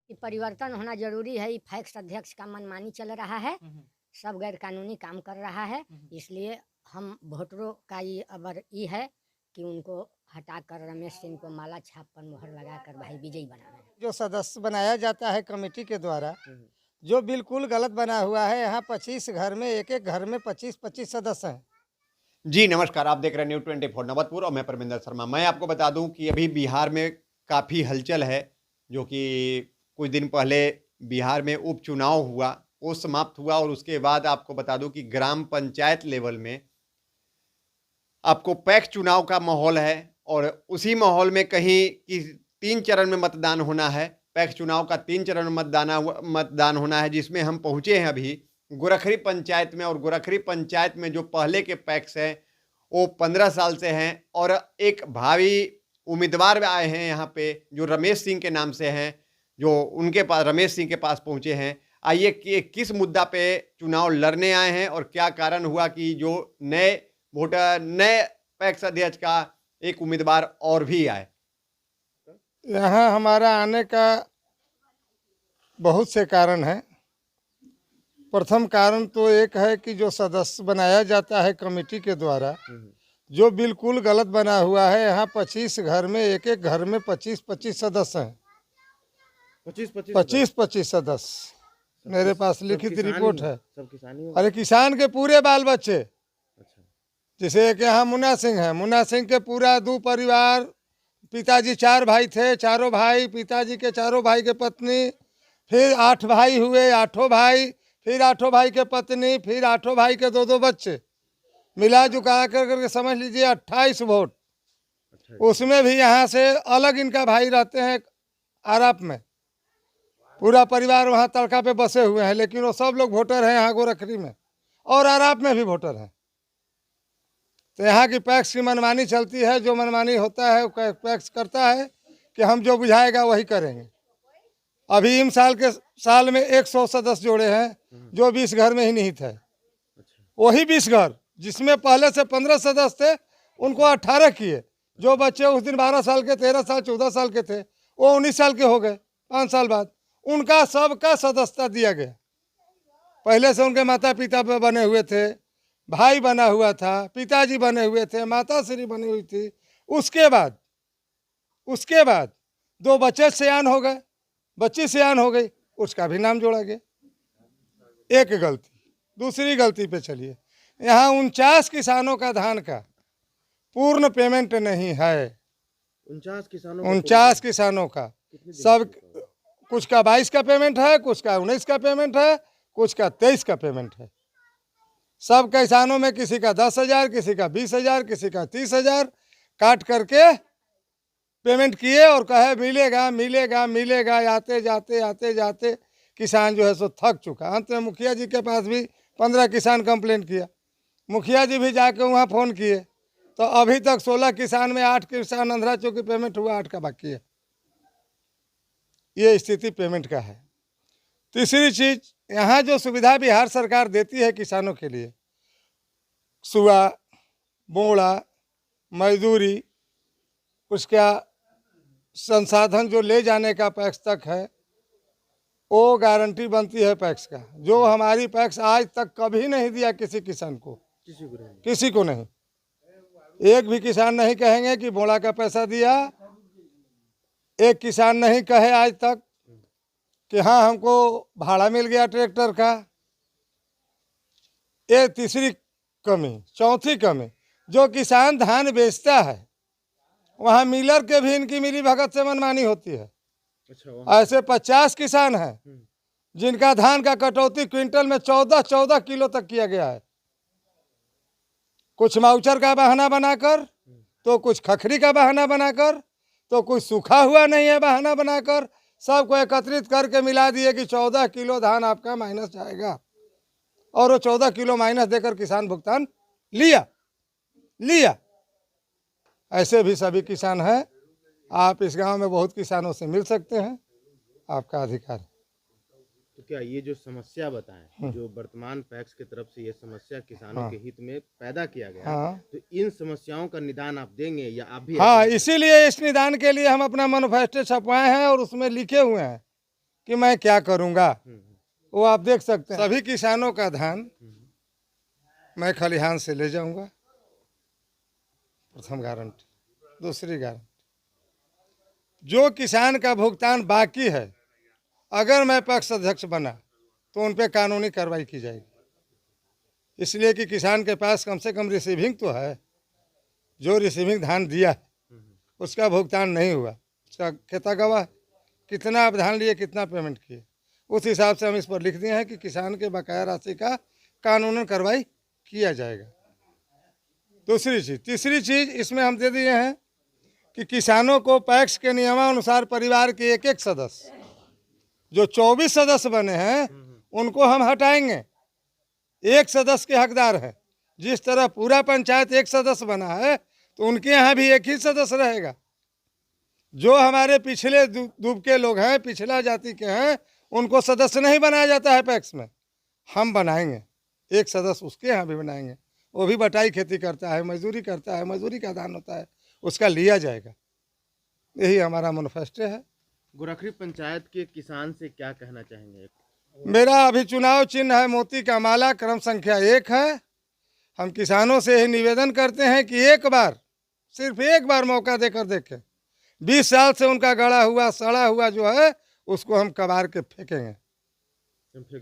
कि परिवर्तन होना जरूरी है। ये फैक्स अध्यक्ष का मनमानी चल रहा है, सब गैर कानूनी काम कर रहा है। इसलिए हम वोटरों का ये अबर ये है कि उनको हटाकर रमेश सिंह को माला छाप पर मोहर लगाकर भाई विजयी बनाना है। जो सदस्य बनाया जाता है कमेटी के द्वारा, जो बिल्कुल गलत बना हुआ है। यहाँ 25 घर में एक घर में 25-25 सदस्य हैं। जी नमस्कार, आप देख रहे हैं न्यूज़ 24 नवतपुर और मैं परमिंदर शर्मा। मैं आपको बता दूं कि अभी बिहार में काफ़ी हलचल है, जो कि कुछ दिन पहले बिहार में उपचुनाव हुआ, वो समाप्त हुआ और उसके बाद आपको बता दूं कि ग्राम पंचायत लेवल में आपको पैक्स चुनाव का माहौल है और उसी माहौल में कहीं कि 3 चरण में मतदान होना है। पैक्स चुनाव का 3 चरण में मतदान होना है, जिसमें हम पहुँचे हैं अभी गोरखरी पंचायत में। और गोरखरी पंचायत में जो पहले के पैक्स हैं वो 15 साल से हैं और एक भावी उम्मीदवार आए हैं यहाँ पे जो रमेश सिंह के नाम से हैं, जो उनके पास रमेश सिंह के पास पहुँचे हैं। आइए कि किस मुद्दा पे चुनाव लड़ने आए हैं और क्या कारण हुआ कि जो नए वोटर नए पैक्स अध्यक्ष का एक उम्मीदवार और भी आए। यहाँ हमारा आने का बहुत से कारण हैं। प्रथम कारण तो एक है कि जो सदस्य बनाया जाता है कमेटी के द्वारा, जो बिल्कुल गलत बना हुआ है। यहाँ 25 घर में एक घर में 25-25 सदस्य हैं। 25-25 सदस्य मेरे पास लिखित रिपोर्ट है। सब किसानी अरे किसान के पूरे बाल बच्चे। जैसे कि यहाँ मुन्ना सिंह है, मुन्ना सिंह के पूरा 2 परिवार, पिताजी 4 भाई थे, चारों भाई, पिताजी के चारों भाई के पत्नी, फिर 8 भाई हुए, 8 भाई, फिर 8 भाई के पत्नी, फिर 8 भाई के 2-2 बच्चे, मिला जुका करके समझ लीजिए 28 वोट। उसमें भी यहाँ से अलग इनका भाई रहते हैं आराप में। पूरा परिवार वहाँ तड़का पे बसे हुए हैं, लेकिन वो सब लोग वोटर हैं यहाँ गोरखरी में और आराप में भी वोटर हैं। तो यहाँ की पैक्स की मनमानी चलती है। जो मनमानी होता है पैक्स करता है कि हम जो बुझाएगा वही करेंगे। अभी इन साल में 100 सदस्य जोड़े हैं, जो 20 घर में ही नहीं थे। वही 20 घर जिसमें पहले से 15 सदस्य थे, उनको 18 किए। जो बच्चे उस दिन 12 साल के, 13 साल, 14 साल के थे, वो 19 साल के हो गए 5 साल बाद। उनका सबका सदस्यता दिया गया। पहले से उनके माता पिता बने हुए थे, भाई बना हुआ था, पिताजी बने हुए थे, माता श्री बनी हुई थी। उसके बाद 2 बच्चे सयान हो गए, बच्ची सयान हो गई, उसका भी नाम जोड़ा गया। एक गलती। दूसरी गलती पे चलिए, यहाँ 49 किसानों का धान का पूर्ण पेमेंट नहीं है। 49 किसानों का सब, कुछ का 22 का पेमेंट है, कुछ का 19 का पेमेंट है, कुछ का 23 का पेमेंट है। सब किसानों में किसी का 10,000, किसी का 20,000, किसी का 30,000 काट करके पेमेंट किए और कहे मिलेगा मिलेगा मिलेगा। आते जाते किसान जो है सो थक चुका। अंत में मुखिया जी के पास भी 15 किसान कंप्लेंट किया। मुखिया जी भी जाके वहाँ फ़ोन किए, तो अभी तक 16 किसान में 8 किसान अंधरा चौकी पेमेंट हुआ, 8 का बाकी है। ये स्थिति पेमेंट का है। तीसरी चीज़, यहाँ जो सुविधा बिहार सरकार देती है किसानों के लिए, सुआ, बोड़ा, मजदूरी, उसका संसाधन जो ले जाने का पैक्स तक है, वो गारंटी बनती है पैक्स का। जो हमारी पैक्स आज तक कभी नहीं दिया किसी किसान को, किसी को नहीं। एक भी किसान नहीं कहेंगे कि बोड़ा का पैसा दिया। एक किसान नहीं कहे आज तक कि हाँ हमको भाड़ा मिल गया ट्रैक्टर का। ये तीसरी कमी। चौथी कमी, जो किसान धान बेचता है वहाँ मिलर के भी इनकी मिली भगत से मनमानी होती है। ऐसे 50 किसान हैं जिनका धान का कटौती क्विंटल में 14 किलो तक किया गया है। कुछ माउचर का बहाना बनाकर, तो कुछ खखरी का बहाना बनाकर, तो कुछ सूखा हुआ नहीं है बहाना बनाकर, सबको एकत्रित करके मिला दिए कि 14 किलो धान आपका माइनस जाएगा। और वो 14 किलो माइनस देकर किसान भुगतान लिया। ऐसे भी सभी किसान हैं। आप इस गांव में बहुत किसानों से मिल सकते हैं, आपका अधिकार है। तो क्या ये जो समस्या बताएं, जो वर्तमान पैक्स की तरफ से ये समस्या किसानों के हित में पैदा किया गया, तो इन समस्याओं का निदान आप देंगे या आप भी? हाँ, इसीलिए इस निदान के लिए हम अपना मैनिफेस्टो छपवाए हैं और उसमें लिखे हुए हैं कि मैं क्या करूँगा। वो आप देख सकते हैं सभी किसानों का धान मैं खलिहान से ले जाऊंगा, प्रथम गारंटी। दूसरी गारंटी, जो किसान का भुगतान बाकी है अगर मैं पक्ष अध्यक्ष बना तो उन पे कानूनी कार्रवाई की जाएगी, इसलिए कि किसान के पास कम से कम रिसीविंग तो है। जो रिसीविंग धान दिया है उसका भुगतान नहीं हुआ, उसका खाता गवाह कितना आप धान लिए, कितना पेमेंट किए, उस हिसाब से हम इस पर लिख दिए हैं कि किसान के बकाया राशि का कानूनन कार्रवाई किया जाएगा। दूसरी चीज़, तीसरी चीज़ इसमें हम दे दिए हैं कि किसानों को पैक्स के नियमानुसार परिवार के एक एक सदस्य, जो 24 सदस्य बने हैं उनको हम हटाएंगे, एक सदस्य के हकदार हैं। जिस तरह पूरा पंचायत एक सदस्य बना है तो उनके यहाँ भी एक ही सदस्य रहेगा। जो हमारे पिछले दूब के लोग हैं, पिछला जाति के हैं, उनको सदस्य नहीं बनाया जाता है पैक्स में, हम बनाएंगे, एक सदस्य उसके यहाँ भी बनाएंगे। वो भी बटाई खेती करता है, मजदूरी करता है, मजदूरी का दान होता है, उसका लिया जाएगा। यही हमारा मैनिफेस्टो है। गोरखरी पंचायत के किसान से क्या कहना चाहेंगे? मेरा अभी चुनाव चिन्ह है मोती का माला, क्रम संख्या 1 है। हम किसानों से यही निवेदन करते हैं कि एक बार, सिर्फ एक बार मौका देकर देखें। 20 साल से उनका गड़ा हुआ सड़ा हुआ जो है उसको हम कबार के फेंकेंगे,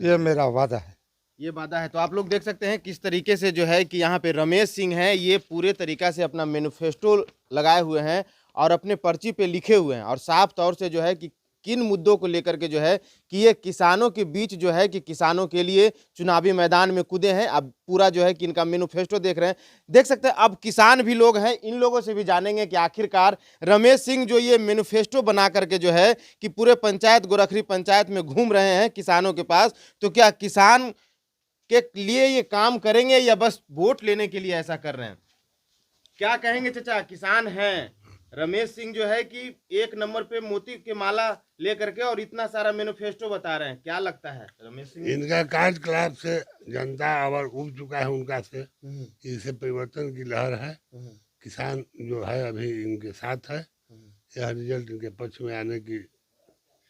ये मेरा वादा है। ये वादा है। तो आप लोग देख सकते हैं किस तरीके से जो है कि यहाँ पे रमेश सिंह हैं, ये पूरे तरीका से अपना मैनिफेस्टो लगाए हुए हैं और अपने पर्ची पे लिखे हुए हैं और साफ तौर से जो है कि किन मुद्दों को लेकर के जो है कि ये किसानों के बीच जो है कि किसानों के लिए चुनावी मैदान में कूदे हैं। अब पूरा जो है कि इनका मैनिफेस्टो देख रहे हैं, देख सकते हैं। अब किसान भी लोग हैं, इन लोगों से भी जानेंगे कि आखिरकार रमेश सिंह जो ये मैनिफेस्टो बना करके जो है कि पूरे पंचायत गोरखरी पंचायत में घूम रहे हैं किसानों के पास, तो क्या किसान के लिए ये काम करेंगे या बस वोट लेने के लिए ऐसा कर रहे हैं? क्या कहेंगे चाचा? किसान हैं, रमेश सिंह जो है कि एक नंबर पे मोती के माला लेकर के और इतना सारा मैनिफेस्टो बता रहे हैं, क्या लगता है रमेश सिंह? इनका कार्यकलाप से जनता और उब चुका है उनका से, इससे परिवर्तन की लहर है। किसान जो है अभी इनके साथ है, यह रिजल्ट इनके पक्ष में आने की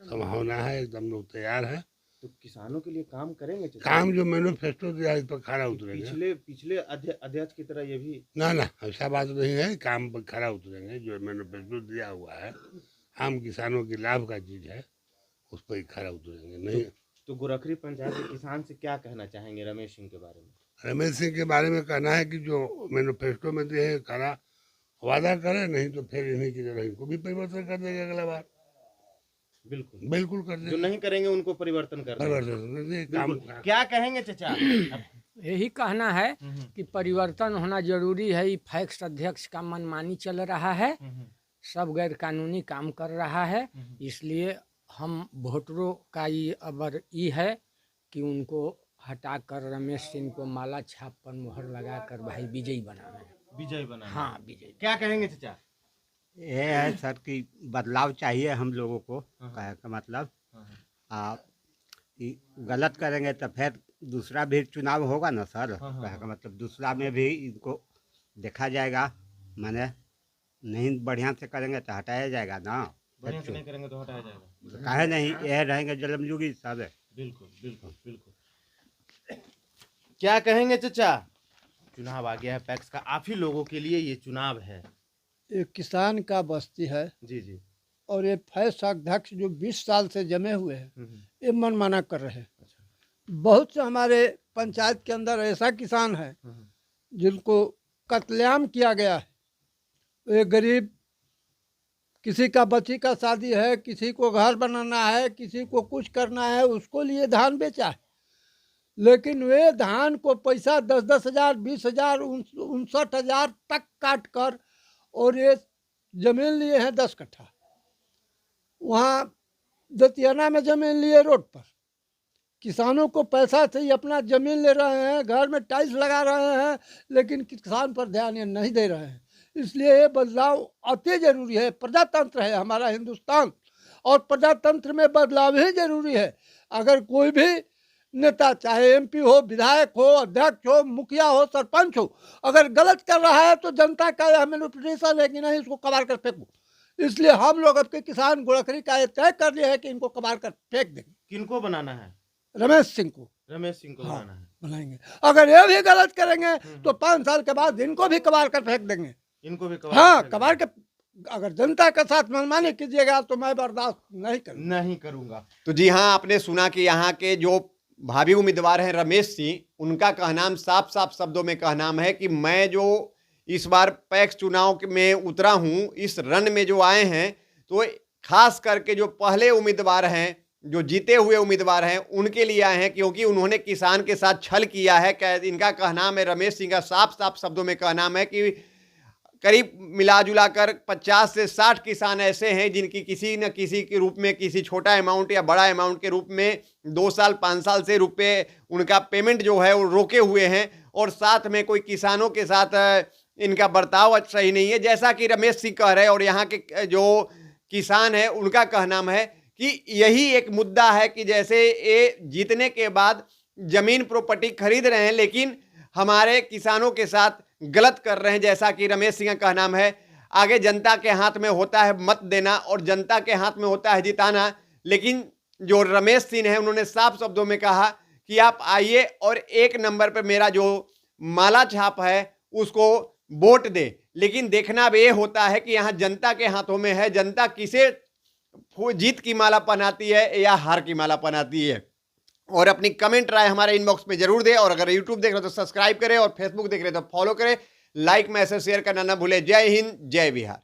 संभावना है, एकदम लोग तैयार हैं। तो किसानों के लिए काम करेंगे चाचा? काम जो मैनिफेस्टो दिया इस पर खरा उतरेंगे। पिछले अध्यक्ष की तरह ये भी ना ऐसा बात नहीं है, काम पर खरा उतरेंगे। जो मैनिफेस्टो दिया हुआ है आम किसानों के लाभ का चीज है, उस पर ही खरा उतरेंगे। नहीं तो गोरखरी पंचायत के किसान से क्या कहना चाहेंगे रमेश सिंह के बारे में? रमेश सिंह के बारे में कहना है कि जो मैनिफेस्टो में दिए हैं खरा वादा करे, नहीं तो फिर इन्हीं की तरह इनको भी परिवर्तन कर देंगे अगला बार। बिल्कुल कर देंगे। जो नहीं करेंगे उनको परिवर्तन कर देंगे। काम क्या कहेंगे चाचा? यही कहना है कि परिवर्तन होना जरूरी है। पैक्स अध्यक्ष का मनमानी चल रहा है, सब गैर कानूनी काम कर रहा है, इसलिए हम वोटरों का ये अबर ई है कि उनको हटाकर रमेश सिंह को माला छाप पर मुहर लगाकर भाई विजयी बनाना है। विजय बना? हाँ, विजयी। क्या कहेंगे चाचा? ये है सर कि बदलाव चाहिए हम लोगों को। कहे का मतलब कि गलत करेंगे तो फिर दूसरा भी चुनाव होगा ना सर। कहे का मतलब दूसरा में भी इनको देखा जाएगा, माने नहीं बढ़िया से करेंगे तो हटाया जाएगा ना। बढ़िया से नहीं करेंगे तो हटाया जाएगा। कहे नहीं, यह रहेंगे जलमयुगी सब। बिल्कुल। क्या कहेंगे चाचा? चुनाव आ गया है पैक्स का, आप ही लोगों के लिए ये चुनाव है। ये किसान का बस्ती है जी। और ये पैक्स अध्यक्ष जो 20 साल से जमे हुए हैं ये मनमाना कर रहे हैं। बहुत से हमारे पंचायत के अंदर ऐसा किसान है जिनको कत्लेआम किया गया है। ये गरीब, किसी का बच्ची का शादी है, किसी को घर बनाना है, किसी को कुछ करना है, उसको लिए धान बेचा है। लेकिन वे धान को पैसा 10-10 हज़ार, 20 हज़ार, 59 हज़ार तक काट कर और ये जमीन लिए हैं 10 कट्ठा। वहाँ दतियाना में जमीन लिए रोड पर। किसानों को पैसा से ही अपना जमीन ले रहे हैं, घर में टाइल्स लगा रहे हैं, लेकिन किसान पर ध्यान ये नहीं दे रहे हैं। इसलिए ये बदलाव अति जरूरी है। प्रजातंत्र है हमारा हिंदुस्तान और प्रजातंत्र में बदलाव ही जरूरी है। अगर कोई भी नेता, चाहे एमपी हो, विधायक हो, अध्यक्ष हो, मुखिया हो, सरपंच हो, अगर गलत कर रहा है तो जनता का यह मैनिफेस्टो है कि नहीं इसको कबाड़ कर फेंको। इसलिए हम लोग अब के किसान गुड़करी का ये तय कर लिए है कि इनको कबाड़ कर फेंक देंगे। किनको बनाना है? रमेश सिंह को रमेश सिंह को हाँ। बनाना है। बनाएंगे। अगर ये भी गलत करेंगे तो 5 साल के बाद इनको भी कबाड़ कर फेंक देंगे। इनको भी हाँ, कबाड़ के अगर जनता के साथ मनमानी कीजिएगा तो मैं बर्दाश्त नहीं करूँगा। तो जी हाँ, आपने सुना कि यहाँ के जो भावी उम्मीदवार हैं रमेश सिंह, उनका कहनाम साफ साफ शब्दों में कहनाम है कि मैं जो इस बार पैक्स चुनाव में उतरा हूँ, इस रन में जो आए हैं, तो खास करके जो पहले उम्मीदवार हैं, जो जीते हुए उम्मीदवार हैं, उनके लिए आए हैं, क्योंकि उन्होंने किसान के साथ छल किया है। इनका कहनाम है, रमेश सिंह का साफ साफ शब्दों में कहनाम है कि करीब मिला जुला कर 50 से 60 किसान ऐसे हैं जिनकी किसी न किसी के रूप में, किसी छोटा अमाउंट या बड़ा अमाउंट के रूप में 2 साल 5 साल से रुपए उनका पेमेंट जो है वो रोके हुए हैं, और साथ में कोई किसानों के साथ इनका बर्ताव सही नहीं है, जैसा कि रमेश सिंह कह रहे हैं। और यहाँ के जो किसान है उनका कहनाम है कि यही एक मुद्दा है कि जैसे ये जीतने के बाद जमीन प्रॉपर्टी खरीद रहे हैं, लेकिन हमारे किसानों के साथ गलत कर रहे हैं, जैसा कि रमेश सिंह का कहनाम है। आगे जनता के हाथ में होता है मत देना और जनता के हाथ में होता है जिताना, लेकिन जो रमेश सिंह है उन्होंने साफ शब्दों में कहा कि आप आइए और 1 नंबर पर मेरा जो माला छाप है उसको वोट दे। लेकिन देखना अब ये होता है कि यहाँ जनता के हाथों में है, जनता किसे जीत की माला पहनाती है या हार की माला पहनाती है। और अपनी कमेंट राय हमारे इनबॉक्स में जरूर दें, और अगर यूट्यूब देख रहे हो तो सब्सक्राइब करें, और फेसबुक देख रहे हो तो फॉलो करें, लाइक मैसेज शेयर करना ना भूलें। जय हिंद, जय बिहार।